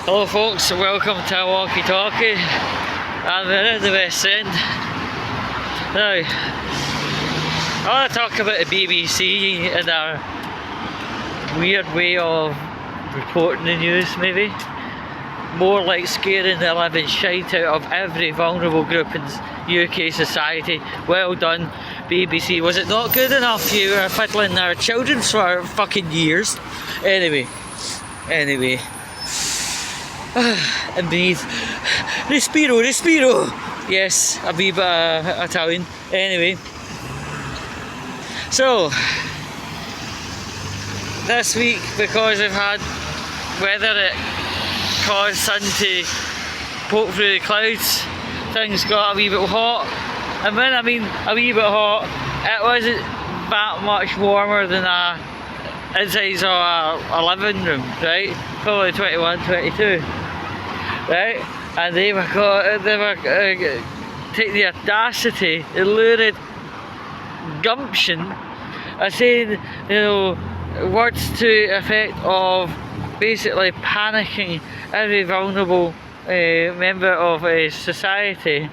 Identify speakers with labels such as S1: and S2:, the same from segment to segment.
S1: Hello folks, welcome to a walkie talkie. I'm in the West End. Now, I want to talk about the BBC and their weird way of reporting the news, maybe. More like scaring the living shite out of every vulnerable group in UK society. Well done, BBC. Was it not good enough you were fiddling our children for fucking years? Anyway. And breathe. Respiro. Yes, a wee bit Italian. Anyway. So, this week, because we've had weather that caused sun to poke through the clouds, things got a wee bit hot. And when I mean a wee bit hot, it wasn't that much warmer than inside a living room, right? Probably 21, 22, right? And they were taking the audacity, the lurid gumption of saying, you know, words to the effect of basically panicking every vulnerable member of society.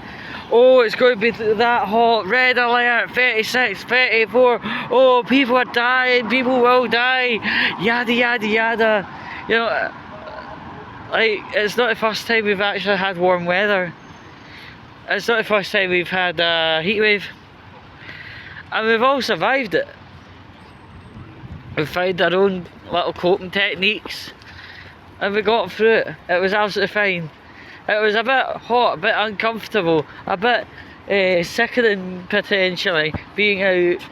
S1: Oh, it's going to be that hot, red alert, 36, 34, oh, people are dying, people will die, yada yada yada. You know, like, it's not the first time we've actually had warm weather. It's not the first time we've had a heat wave. And we've all survived it. We've found our own little coping techniques. And we got through it. It was absolutely fine. It was a bit hot, a bit uncomfortable, a bit sickening potentially, being out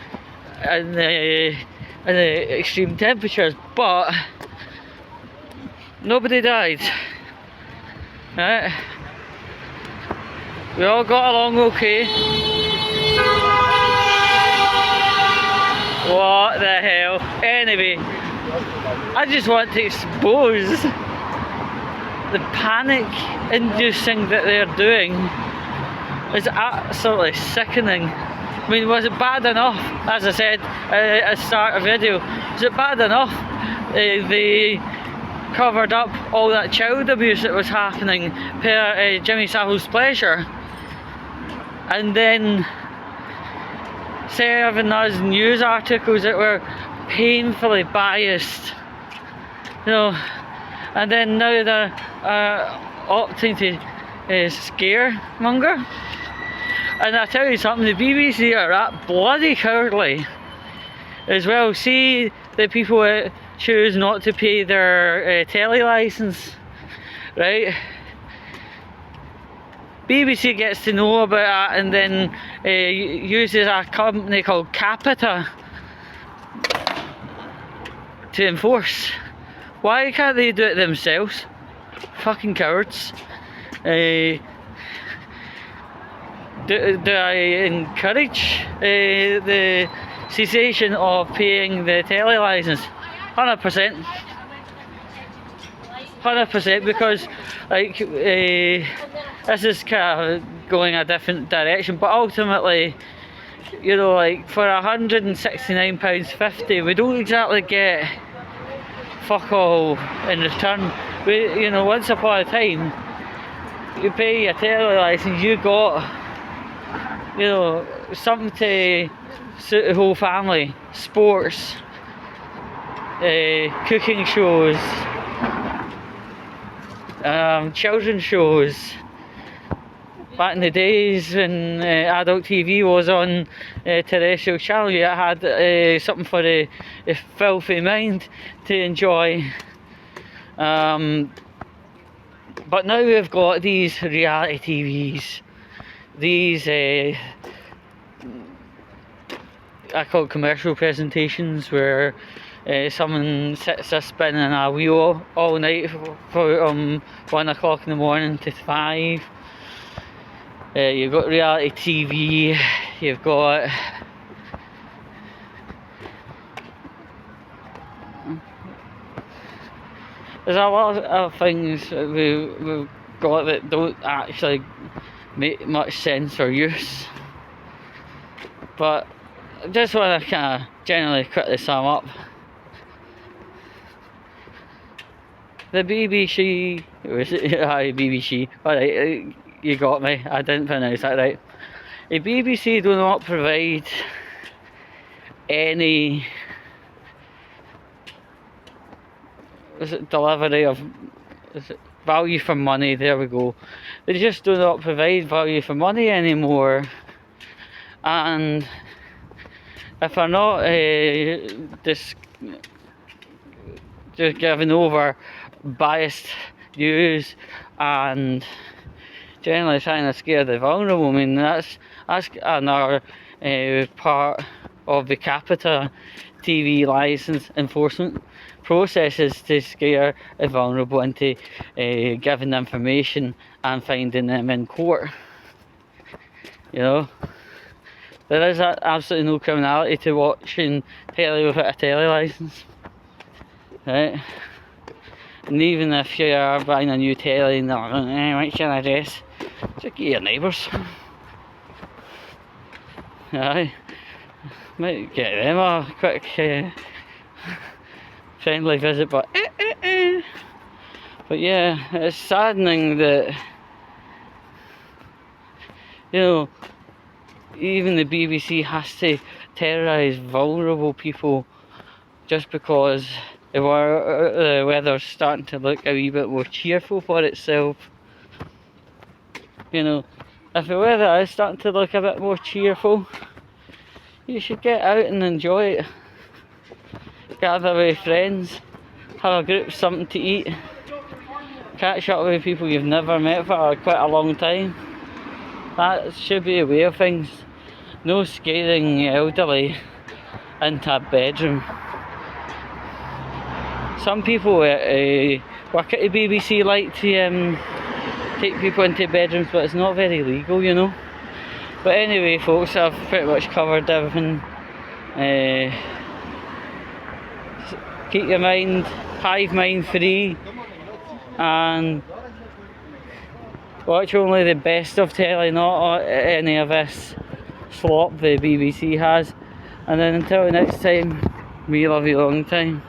S1: in the extreme temperatures, but nobody died. Right? We all got along okay. What the hell? Anyway, I just want to expose the panic inducing that they're doing is absolutely sickening. I mean, was it bad enough, as I said at the start of the video, was it bad enough they covered up all that child abuse that was happening per Jimmy Savile's pleasure, and then serving us news articles that were painfully biased, you know, and then now they're opting to scaremonger. And I tell you something, the BBC are that bloody cowardly as well. See the people that choose not to pay their telly licence, right? BBC gets to know about that and then uses a company called Capita to enforce. Why can't they do it themselves? Fucking cowards. Do I encourage the cessation of paying the telly licence? 100%. 100%, because like this is kind of going a different direction, but ultimately, you know, like for £169.50 we don't exactly get fuck all in return. You know, once upon a time you pay your telly licence, you got, you know, something to suit the whole family. Sports, cooking shows, children's shows. Back in the days when adult TV was on terrestrial channel, you had something for the filthy mind to enjoy. But now we've got these reality TVs, these I call it commercial presentations, where someone sits there spinning a wheel all night from 1 o'clock in the morning to 5. You've got reality TV, you've got there's a lot of things that we've got that don't actually make much sense or use. But I just want to kind of generally quickly sum up. the BBC, was it? Aye, BBC. Alright, you got me. I didn't pronounce that right. The BBC do not provide any delivery of value for money. There we go. They just do not provide value for money anymore. And if they're not just giving over biased news and generally trying to scare the vulnerable, I mean that's another part of the Capita TV license enforcement processes, to scare the vulnerable into giving information and finding them in court. You know, there is absolutely no criminality to watching telly without a telly license, right? And even if you are buying a new telly and they're like, what can I dress? Just get your neighbours. Aye. Might get them a quick friendly visit, but yeah, it's saddening that, you know, even the BBC has to terrorise vulnerable people just because the weather's starting to look a wee bit more cheerful for itself. You know, if the weather is starting to look a bit more cheerful, you should get out and enjoy it. Gather with friends, have a group, something to eat, catch up with people you've never met for quite a long time. That should be a way of things. No scaring elderly into a bedroom. Some people work at the BBC like to take people into bedrooms, but it's not very legal, you know. But anyway, folks, I've pretty much covered everything. Keep your hive mind free, and watch only the best of telly, not any of this slop the BBC has. And then until next time, we love you long time.